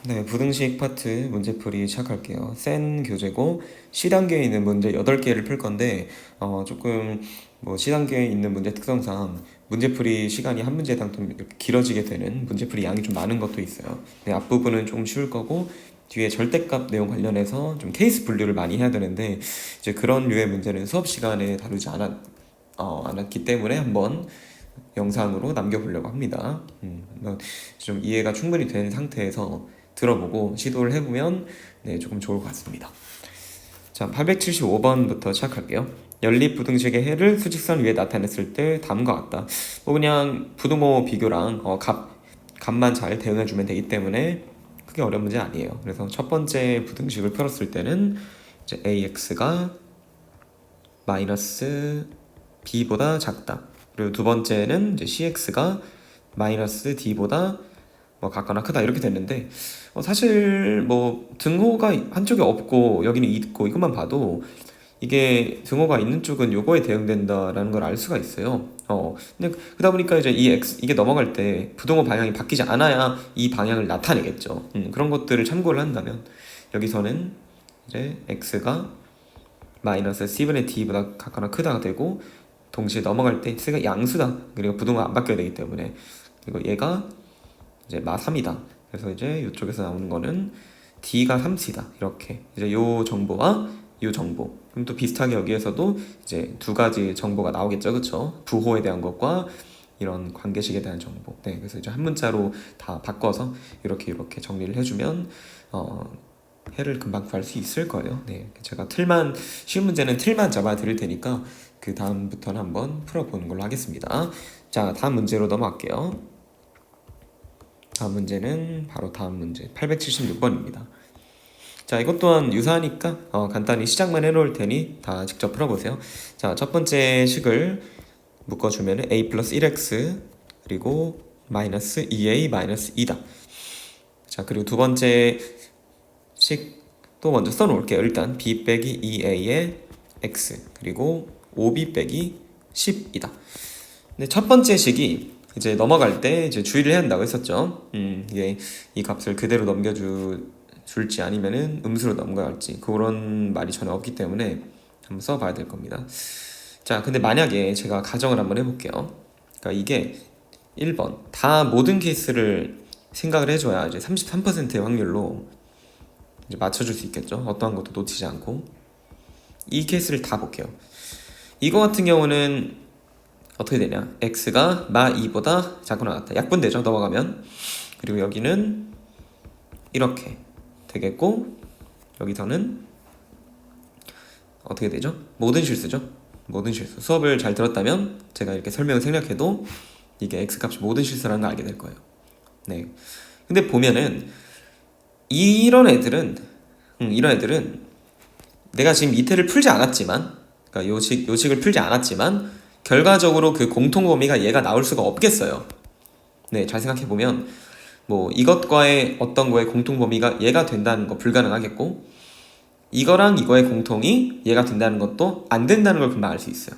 네, 부등식 파트 문제풀이 시작할게요. 센 교재고 C단계에 있는 문제 8개를 풀 건데 조금 C단계에 있는 문제 특성상 문제풀이 시간이 한 문제당 좀 이렇게 길어지게 되는 문제풀이 양이 좀 많은 것도 있어요. 네, 앞부분은 좀 쉬울 거고 뒤에 절대값 내용 관련해서 좀 케이스 분류를 많이 해야 되는데 이제 그런 류의 문제는 수업 시간에 다루지 않았기 때문에 한번 영상으로 남겨보려고 합니다. 좀 이해가 충분히 된 상태에서 들어보고 시도를 해보면 네, 조금 좋을 것 같습니다. 자, 875번부터 시작할게요. 연립부등식의 해를 수직선 위에 나타냈을 때 다음과 같다. 그냥 부등호 비교랑 값만 잘 대응해주면 되기 때문에 크게 어려운 문제 아니에요. 그래서 첫 번째 부등식을 풀었을 때는 이제 AX가 마이너스 B보다 작다. 그리고 두 번째는 이제 CX가 마이너스 D보다 같거나 크다 이렇게 됐는데 사실 등호가 한쪽에 없고 여기는 있고 이것만 봐도 이게 등호가 있는 쪽은 요거에 대응된다라는 걸 알 수가 있어요. 근데 그러다 보니까 이제 이게 넘어갈 때 부등호 방향이 바뀌지 않아야 이 방향을 나타내겠죠. 그런 것들을 참고를 한다면 여기서는 이제 x가 마이너스 c분의 d보다 같거나 크다가 되고 동시에 넘어갈 때 x가 양수다. 그리고 부등호가 안 바뀌어야 되기 때문에 그리고 얘가 이제 마3이다. 그래서 이제 이쪽에서 나오는 거는 d가 3c다. 이렇게 이제 요 정보와 요 정보. 그럼 또 비슷하게 여기에서도 이제 두 가지 정보가 나오겠죠, 그렇죠? 부호에 대한 것과 이런 관계식에 대한 정보. 네, 그래서 이제 한 문자로 다 바꿔서 이렇게 정리를 해주면 해를 금방 구할 수 있을 거예요. 네, 제가 쉬운 문제는 틀만 잡아 드릴 테니까 그 다음부터는 한번 풀어보는 걸로 하겠습니다. 자, 다음 문제로 넘어갈게요. 다음 문제는 바로 다음 문제 876번입니다. 자, 이것 또한 유사하니까 간단히 시작만 해놓을 테니 다 직접 풀어보세요. 자, 첫 번째 식을 묶어주면 a 플러스 1x 그리고 마이너스 2a 마이너스 2다. 자, 그리고 두 번째 식도 먼저 써놓을게요. 일단 b 빼기 2a의 x 그리고 5b 빼기 10이다. 근데 첫 번째 식이 이제 넘어갈 때 이제 주의를 해야 한다고 했었죠. 이게 이 값을 그대로 줄지 아니면은 음수로 넘어갈지 그런 말이 전혀 없기 때문에 한번 써봐야 될 겁니다. 자, 근데 만약에 제가 가정을 한번 해볼게요. 그러니까 이게 1번 다 모든 케이스를 생각을 해줘야 이제 33%의 확률로 이제 맞춰줄 수 있겠죠. 어떠한 것도 놓치지 않고 이 케이스를 다 볼게요. 이거 같은 경우는 어떻게 되냐? x가 마 2보다 작거나 같다. 약분되죠. 넘어가면. 그리고 여기는 이렇게 되겠고 여기서는 어떻게 되죠? 모든 실수죠. 모든 실수. 수업을 잘 들었다면 제가 이렇게 설명을 생략해도 이게 x값이 모든 실수라는 걸 알게 될 거예요. 네. 근데 보면은 이런 애들은 내가 지금 이태를 풀지 않았지만 그러니까 요식을 풀지 않았지만 결과적으로 그 공통 범위가 얘가 나올 수가 없겠어요. 네, 잘 생각해보면 이것과의 어떤 거의 공통 범위가 얘가 된다는 거 불가능하겠고 이거랑 이거의 공통이 얘가 된다는 것도 안 된다는 걸 금방 알 수 있어요.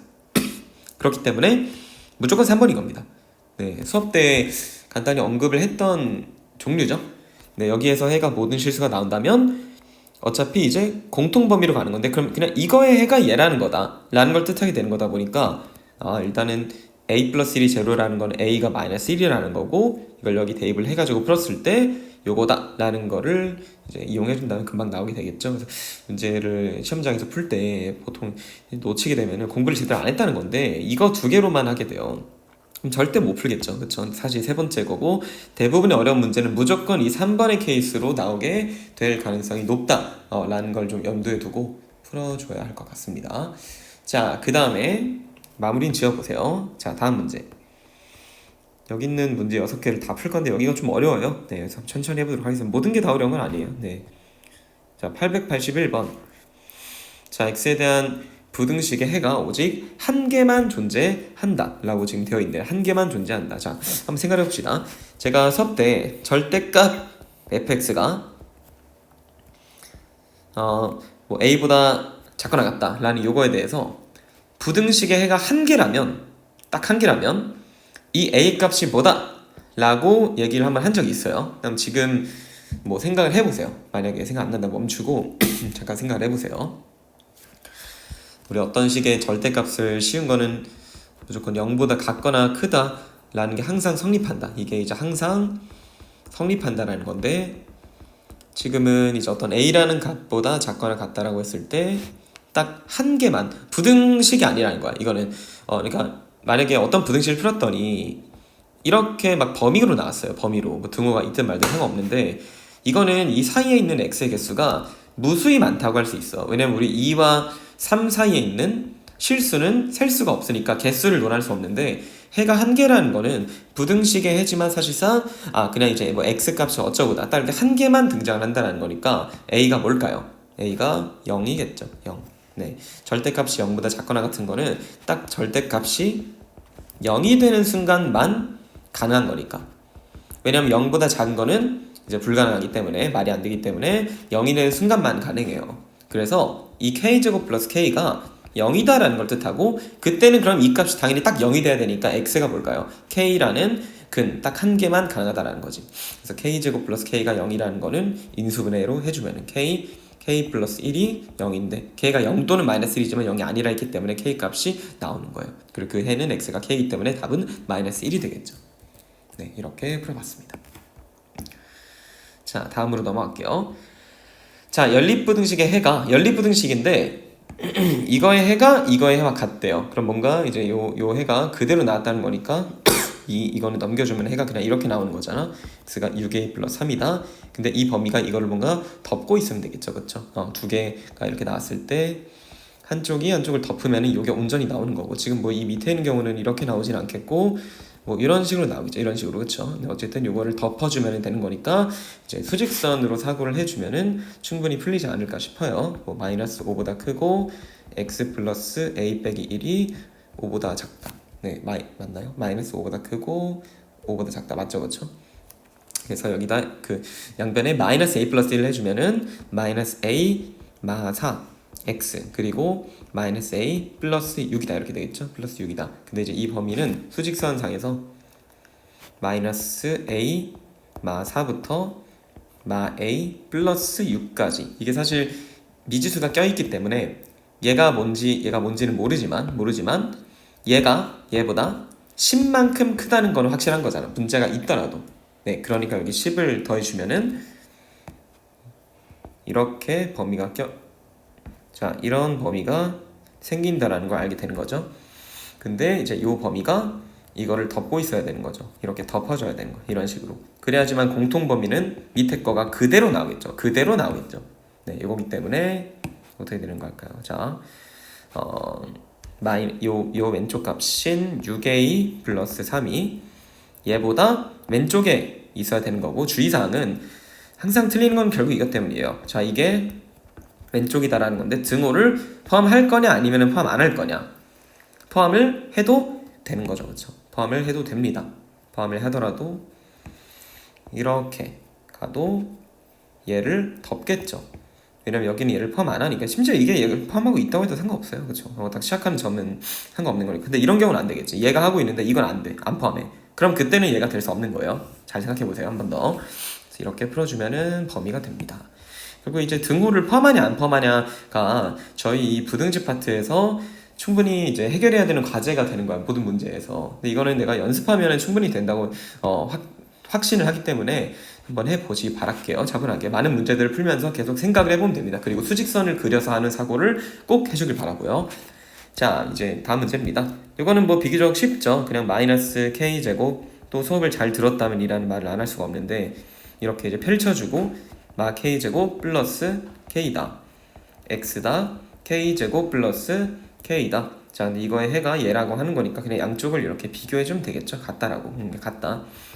그렇기 때문에 무조건 3번인 겁니다. 네, 수업 때 간단히 언급을 했던 종류죠. 네, 여기에서 해가 모든 실수가 나온다면 어차피 이제 공통 범위로 가는 건데 그럼 그냥 이거의 해가 얘라는 거다 라는 걸 뜻하게 되는 거다 보니까 일단은 a 플러스 1이 제로라는 건 a가 마이너스 1이라는 거고 이걸 여기 대입을 해가지고 풀었을 때 요거다 라는 거를 이제 이용해준다면 금방 나오게 되겠죠. 그래서 문제를 시험장에서 풀 때 보통 놓치게 되면 공부를 제대로 안 했다는 건데 이거 두 개로만 하게 돼요. 그럼 절대 못 풀겠죠. 그쵸? 사실 세 번째 거고 대부분의 어려운 문제는 무조건 이 3번의 케이스로 나오게 될 가능성이 높다 라는 걸 좀 염두에 두고 풀어줘야 할 것 같습니다. 자, 그 다음에 마무리는 지어보세요. 자, 다음 문제. 여기 있는 문제 6개를 다 풀 건데 여기가 좀 어려워요. 네, 그래서 천천히 해보도록 하겠습니다. 모든 게 다 어려운 건 아니에요. 네. 자, 881번. 자, x에 대한 부등식의 해가 오직 한 개만 존재한다 라고 지금 되어 있네요. 한 개만 존재한다. 자, 한번 생각해 봅시다. 제가 수업 때 절대값 fx가 a보다 작거나 같다 라는 요거에 대해서 부등식의 해가 한 개라면 딱 한 개라면 이 a 값이 뭐다 라고 얘기를 한번 한 적이 있어요. 그럼 지금 뭐 생각을 해보세요. 만약에 생각 안 난다 멈추고 잠깐 생각을 해보세요. 우리 어떤 식의 절대값을 씌운 거는 무조건 0보다 같거나 크다 라는 게 항상 성립한다. 이게 이제 항상 성립한다라는 건데, 지금은 이제 어떤 A라는 값보다 작거나 같다라고 했을 때 딱 한 개만, 부등식이 아니라는 거야. 이거는 그러니까 만약에 어떤 부등식을 풀었더니 이렇게 막 범위로 나왔어요. 범위로 뭐 등호가 있든 말든 상관없는데, 이거는 이 사이에 있는 x의 개수가 무수히 많다고 할 수 있어. 왜냐면 우리 2와 3 사이에 있는 실수는 셀 수가 없으니까 개수를 논할 수 없는데, 해가 한 개라는 거는 부등식의 해지만 사실상 그냥 이제 뭐 x 값이 어쩌고다 딱 이렇게 한 개만 등장을 한다는 거니까 a가 뭘까요? a가 0이겠죠. 0. 네, 절대값이 0보다 작거나 같은 거는 딱 절대값이 0이 되는 순간만 가능한 거니까. 왜냐면 0보다 작은 거는 이제 불가능하기 때문에, 말이 안 되기 때문에 0이 되는 순간만 가능해요. 그래서 이 k제곱 플러스 k가 0이다라는 걸 뜻하고, 그때는 그럼 이 값이 당연히 딱 0이 돼야 되니까 x가 뭘까요? k라는 근 딱 한 개만 가능하다라는 거지. 그래서 k제곱 플러스 k가 0이라는 거는 인수분해로 해주면은 k 플러스 1이 0인데 k가 0 또는 마이너스 1이지만 0이 아니라 했기 때문에 k 값이 나오는 거예요. 그리고 그 해는 x가 k이기 때문에 답은 마이너스 1이 되겠죠. 네, 이렇게 풀어봤습니다. 자, 다음으로 넘어갈게요. 자, 연립부등식의 해가, 연립부등식인데 이거의 해가 이거의 해와 같대요. 그럼 뭔가 이제 요 해가 그대로 나왔다는 거니까 이거는 넘겨주면 해가 그냥 이렇게 나오는 거잖아. x가 6a 플러스 3이다. 근데 이 범위가 이거를 뭔가 덮고 있으면 되겠죠. 그쵸? 두 개가 이렇게 나왔을 때 한쪽이 한쪽을 덮으면 이게 온전히 나오는 거고, 지금 뭐 이 밑에 있는 경우는 이렇게 나오진 않겠고 뭐 이런 식으로 나오겠죠. 이런 식으로. 그쵸? 근데 어쨌든 요거를 덮어주면 되는 거니까 이제 수직선으로 사고를 해주면은 충분히 풀리지 않을까 싶어요. 뭐 마이너스 5보다 크고 x 플러스 a 빼기 1이 5보다 작다. 네, 맞나요? 마이너스 5보다 크고 5보다 작다. 맞죠? 그쵸? 그래서 여기다 그 양변에 마이너스 a 플러스 1을 해주면은 마이너스 a 마 4 x 그리고 마이너스 a 플러스 6이다 이렇게 되겠죠? 플러스 6이다. 근데 이제 이 범위는 수직선상에서 마이너스 a 마 4부터 마 a 플러스 6까지, 이게 사실 미지수가 껴있기 때문에 얘가 뭔지는 모르지만 얘가 얘보다 10만큼 크다는 건 확실한 거잖아. 문제가 있더라도. 네, 그러니까 여기 10을 더해주면은 이렇게 범위가 이런 범위가 생긴다라는 걸 알게 되는 거죠. 근데 이제 이 범위가 이거를 덮고 있어야 되는 거죠. 이렇게 덮어줘야 되는 거. 이런 식으로. 그래야지만 공통 범위는 밑에 거가 그대로 나오겠죠. 네, 이거기 때문에 어떻게 되는 걸까요? 자, 요 왼쪽 값인 6a 플러스 3이 얘보다 왼쪽에 있어야 되는 거고, 주의사항은 항상 틀리는 건 결국 이것 때문이에요. 자, 이게 왼쪽이다라는 건데 등호를 포함할 거냐 아니면 포함 안 할 거냐. 포함을 해도 되는 거죠. 그렇죠? 포함을 해도 됩니다. 포함을 하더라도 이렇게 가도 얘를 덮겠죠. 왜냐면 여기는 얘를 포함 안 하니까. 심지어 이게 얘를 포함하고 있다고 해도 상관없어요. 그렇죠? 딱 시작하는 점은 상관없는 거니까. 근데 이런 경우는 안 되겠지. 얘가 하고 있는데 이건 안 돼. 안 포함해. 그럼 그때는 얘가 될 수 없는 거예요. 잘 생각해 보세요. 한 번 더. 그래서 이렇게 풀어주면은 범위가 됩니다. 그리고 이제 등호를 포함하냐 안 포함하냐가 저희 이 부등식 파트에서 충분히 이제 해결해야 되는 과제가 되는 거야. 모든 문제에서. 근데 이거는 내가 연습하면 충분히 된다고 확신을 하기 때문에 한번 해보시 바랄게요. 차분하게 많은 문제들을 풀면서 계속 생각을 해보면 됩니다. 그리고 수직선을 그려서 하는 사고를 꼭 해주길 바라고요. 자, 이제 다음 문제입니다. 이거는 뭐 비교적 쉽죠. 그냥 마이너스 k제곱, 또 수업을 잘 들었다면 이라는 말을 안 할 수가 없는데, 이렇게 이제 펼쳐주고 마 k제곱 플러스 k다, x다, k제곱 플러스 k다. 자, 근데 이거의 해가 얘라고 하는 거니까 그냥 양쪽을 이렇게 비교해주면 되겠죠. 같다라고.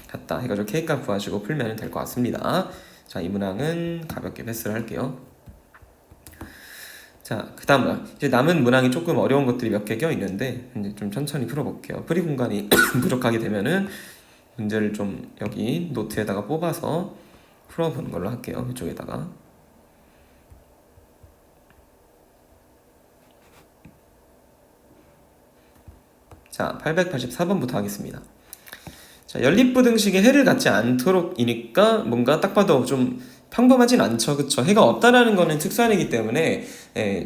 같다 해가지고 k값 구하시고 풀면 될 것 같습니다. 자, 이 문항은 가볍게 패스를 할게요. 자, 그 다음 문항. 이제 남은 문항이 조금 어려운 것들이 몇 개 껴있는데 이제 좀 천천히 풀어볼게요. 풀이 공간이 부족하게 되면은 문제를 좀 여기 노트에다가 뽑아서 풀어보는 걸로 할게요. 이쪽에다가. 자, 884번부터 하겠습니다. 자, 연립부등식이 해를 갖지 않도록이니까 뭔가 딱 봐도 좀 평범하진 않죠. 그쵸? 해가 없다라는 거는 특수한이기 때문에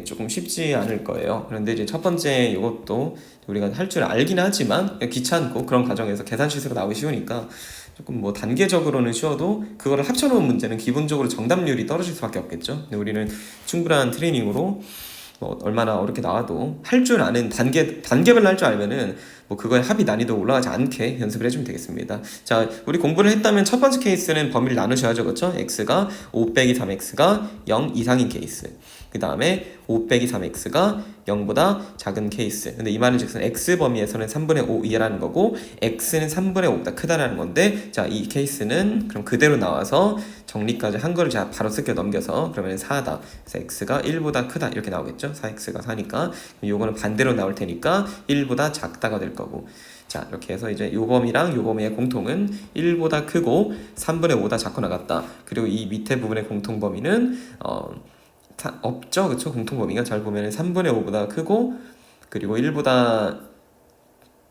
조금 쉽지 않을 거예요. 그런데 이제 첫 번째 이것도 우리가 할 줄 알긴 하지만 귀찮고 그런 과정에서 계산 실수가 나오기 쉬우니까 조금 뭐 단계적으로는 쉬워도 그거를 합쳐놓은 문제는 기본적으로 정답률이 떨어질 수밖에 없겠죠. 근데 우리는 충분한 트레이닝으로 뭐 얼마나 어렵게 나와도 할 줄 아는 단계별로 할 줄 알면은 뭐 그거의 합이 난이도 올라가지 않게 연습을 해주면 되겠습니다. 자, 우리 공부를 했다면 첫 번째 케이스는 범위를 나누셔야죠. 그렇죠? x가 5 빼기 3x가 0 이상인 케이스. 그 다음에 5 빼기 3x가 0보다 작은 케이스. 근데 이 말은 즉슨 x 범위에서는 3분의 5 이하라는 거고 x는 3분의 5보다 크다라는 건데, 자, 이 케이스는 그럼 그대로 나와서 정리까지 한 거를 제가 바로 쓸게요. 넘겨서. 그러면 4다. 그래서 x가 1보다 크다 이렇게 나오겠죠. 4x가 4니까 요거는 반대로 나올 테니까 1보다 작다가 될 거고. 자, 이렇게 해서 이제 요 범위랑 요 범위의 공통은 1보다 크고 3분의 5보다 작거나 같다. 그리고 이 밑에 부분의 공통 범위는 없죠. 그쵸? 공통 범위가 잘 보면 3분의 5보다 크고 그리고 1보다,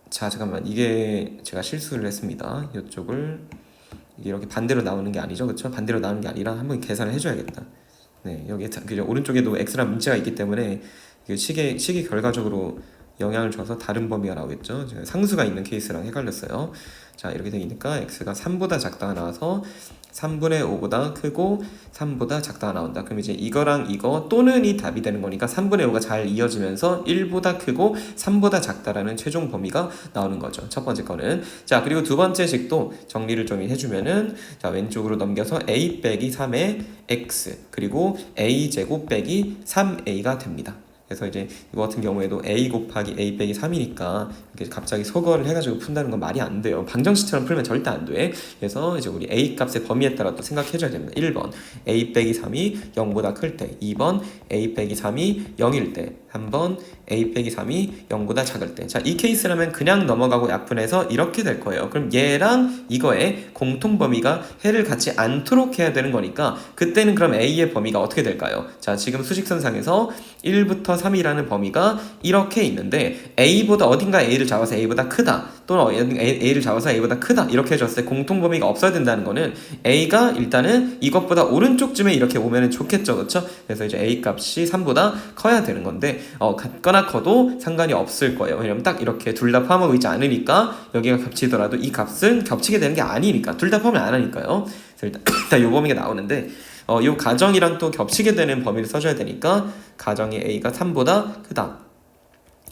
자, 잠깐만, 이게 제가 실수를 했습니다. 이쪽을 이렇게 반대로 나오는 게 아니죠. 그쵸? 반대로 나오는 게 아니라 한번 계산을 해줘야겠다. 네, 여기 오른쪽에도 x라는 문자가 있기 때문에 식이 결과적으로 영향을 줘서 다른 범위가 나오겠죠. 상수가 있는 케이스랑 헷갈렸어요. 자, 이렇게 되니까 x가 3보다 작다가 나와서 3분의 5보다 크고 3보다 작다가 나온다. 그럼 이제 이거랑 이거 또는 이 답이 되는 거니까 3분의 5가 잘 이어지면서 1보다 크고 3보다 작다라는 최종 범위가 나오는 거죠. 첫 번째 거는. 자, 그리고 두 번째 식도 정리를 좀 해주면은, 자, 왼쪽으로 넘겨서 a 빼기 3의 x 그리고 a 제곱 빼기 3a가 됩니다. 그래서 이제 이거 같은 경우에도 a 곱하기 a 빼기 3이니까 이렇게 갑자기 소거를 해가지고 푼다는 건 말이 안 돼요. 방정식처럼 풀면 절대 안 돼. 그래서 이제 우리 a 값의 범위에 따라 또 생각해줘야 됩니다. 1번 a 빼기 3이 0보다 클 때, 2번 a 빼기 3이 0일 때, 3번 a 빼기 3이 0보다 작을 때. 자, 이 케이스라면 그냥 넘어가고 약분해서 이렇게 될 거예요. 그럼 얘랑 이거의 공통 범위가 해를 갖지 않도록 해야 되는 거니까 그때는 그럼 a의 범위가 어떻게 될까요? 자, 지금 수직선상에서 1부터 3이라는 범위가 이렇게 있는데 a보다 어딘가 a를 잡아서 a보다 크다 또는 a를 잡아서 a보다 크다 이렇게 해줬을 때 공통 범위가 없어야 된다는 거는 a가 일단은 이것보다 오른쪽쯤에 이렇게 오면 좋겠죠. 그렇죠? 그래서 이제 a 값이 3보다 커야 되는 건데 같거나 커도 상관이 없을 거예요. 왜냐면 딱 이렇게 둘 다 포함하고 있지 않으니까 여기가 겹치더라도 이 값은 겹치게 되는 게 아니니까 둘 다 포함을 안 하니까요. 그래서 일단 요 범위가 나오는데 요 가정이랑 또 겹치게 되는 범위를 써줘야 되니까 가정이 a가 3보다 크다.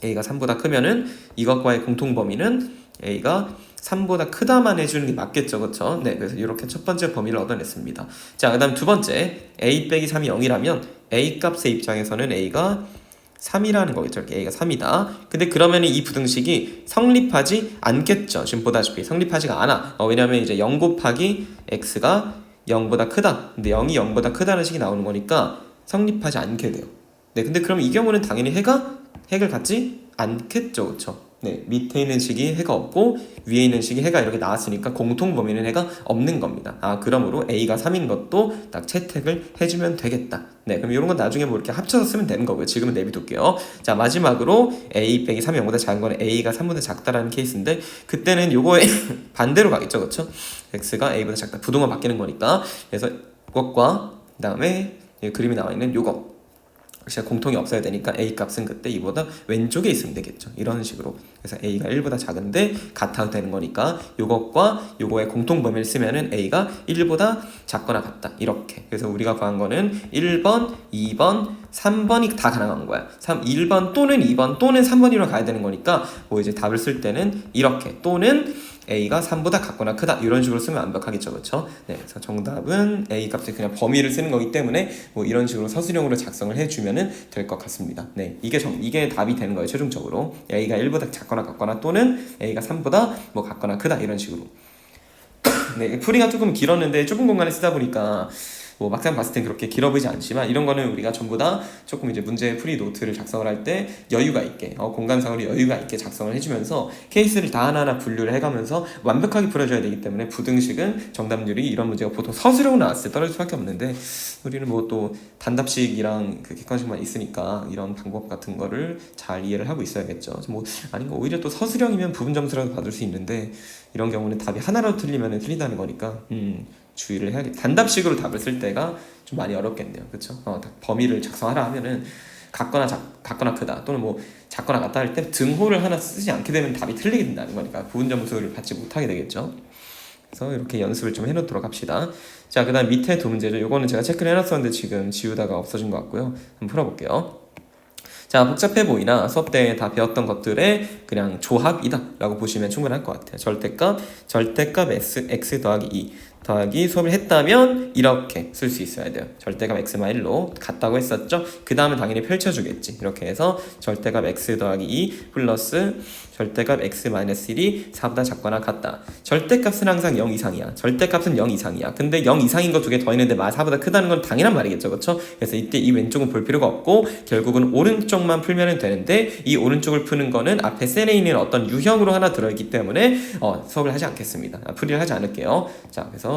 a가 3보다 크면은 이것과의 공통 범위는 a가 3보다 크다만 해주는 게 맞겠죠. 그쵸? 네, 그래서 이렇게 첫 번째 범위를 얻어냈습니다. 자, 그 다음 두 번째 a 빼기 3이 0이라면 a 값의 입장에서는 a가 3이라는 거겠죠. 이렇게 a가 3이다. 근데 그러면 이 부등식이 성립하지 않겠죠. 지금 보다시피 성립하지가 않아. 왜냐면 이제 0 곱하기 x가 0보다 크다. 근데 0이 0보다 크다는 식이 나오는 거니까 성립하지 않게 돼요. 네, 근데 그럼 이 경우는 당연히 핵을 갖지 않겠죠. 그쵸? 네, 밑에 있는 식이 해가 없고 위에 있는 식이 해가 이렇게 나왔으니까 공통 범위는 해가 없는 겁니다. 그러므로 a가 3인 것도 딱 채택을 해주면 되겠다. 네, 그럼 이런 건 나중에 뭐 이렇게 합쳐서 쓰면 되는 거고요. 지금은 내비둘게요. 자, 마지막으로 a 빼기 3이 0보다 작은 거는 a가 3보다 작다라는 케이스인데 그때는 요거에 반대로 가겠죠. 그렇죠? x가 a보다 작다. 부동화 바뀌는 거니까. 그래서 이것과 그 다음에 그림이 나와 있는 요거 역시 공통이 없어야 되니까 a 값은 그때 이보다 왼쪽에 있으면 되겠죠. 이런 식으로. 그래서 a가 1보다 작은데 같아도 되는 거니까 요것과 요거의 공통 범위를 쓰면은 a가 1보다 작거나 같다. 이렇게. 그래서 우리가 구한 거는 1번, 2번, 3번이 다 가능한 거야. 1번 또는 2번 또는 3번으로 가야 되는 거니까 뭐 이제 답을 쓸 때는 이렇게 또는 a가 3보다 같거나 크다 이런 식으로 쓰면 완벽하겠죠. 그렇죠? 네, 그래서 정답은 a 값에 그냥 범위를 쓰는 거기 때문에 뭐 이런 식으로 서술형으로 작성을 해주면은 될 것 같습니다. 네, 이게 답이 되는 거예요. 최종적으로 a가 1보다 작거나 같거나 또는 a가 3보다 뭐 같거나 크다 이런 식으로. 네, 풀이가 조금 길었는데 좁은 공간에 쓰다 보니까 뭐 막상 봤을 땐 그렇게 길어 보이지 않지만 이런 거는 우리가 전부 다 조금 이제 문제 풀이 노트를 작성을 할 때 여유가 있게 공간상으로 여유가 있게 작성을 해주면서 케이스를 다 하나하나 분류를 해가면서 완벽하게 풀어줘야 되기 때문에 부등식은 정답률이 이런 문제가 보통 서술형 나왔을 때 떨어질 수밖에 없는데 우리는 뭐 또 단답식이랑 그 객관식만 있으니까 이런 방법 같은 거를 잘 이해를 하고 있어야겠죠. 뭐 아닌가 오히려 또 서술형이면 부분 점수라도 받을 수 있는데 이런 경우는 답이 하나라도 틀리면 틀리다는 거니까 주의를 해야겠. 단답식으로 답을 쓸 때가 좀 많이 어렵겠네요. 그렇죠? 범위를 작성하라 하면은 같거나 크다 또는 뭐 작거나 같다 할 때 등호를 하나 쓰지 않게 되면 답이 틀리게 된다는 거니까 부분 점수를 받지 못하게 되겠죠. 그래서 이렇게 연습을 좀 해놓도록 합시다. 자, 그 다음 밑에 두 문제죠. 요거는 제가 체크를 해놨었는데 지금 지우다가 없어진 것 같고요. 한번 풀어볼게요. 자, 복잡해 보이나 수업 때 다 배웠던 것들의 그냥 조합이다 라고 보시면 충분할 것 같아요. 절대값 x 더하기 2 더하기 수업을 했다면 이렇게 쓸 수 있어야 돼요. 절대값 x만 1로 같다고 했었죠. 그 다음은 당연히 펼쳐주겠지. 이렇게 해서 절대값 x 더하기 2 플러스 절대값 x-1이 4보다 작거나 같다. 절대값은 항상 0 이상이야. 절대값은 0 이상이야. 근데 0 이상인 거 두 개 더 있는데 4보다 크다는 건 당연한 말이겠죠. 그렇죠? 그래서 이때 이 왼쪽은 볼 필요가 없고 결국은 오른쪽만 풀면 되는데 이 오른쪽을 푸는 거는 앞에 셀에 있는 어떤 유형으로 하나 들어있기 때문에 수업을 하지 않겠습니다. 풀이를 하지 않을게요. 자, 그래서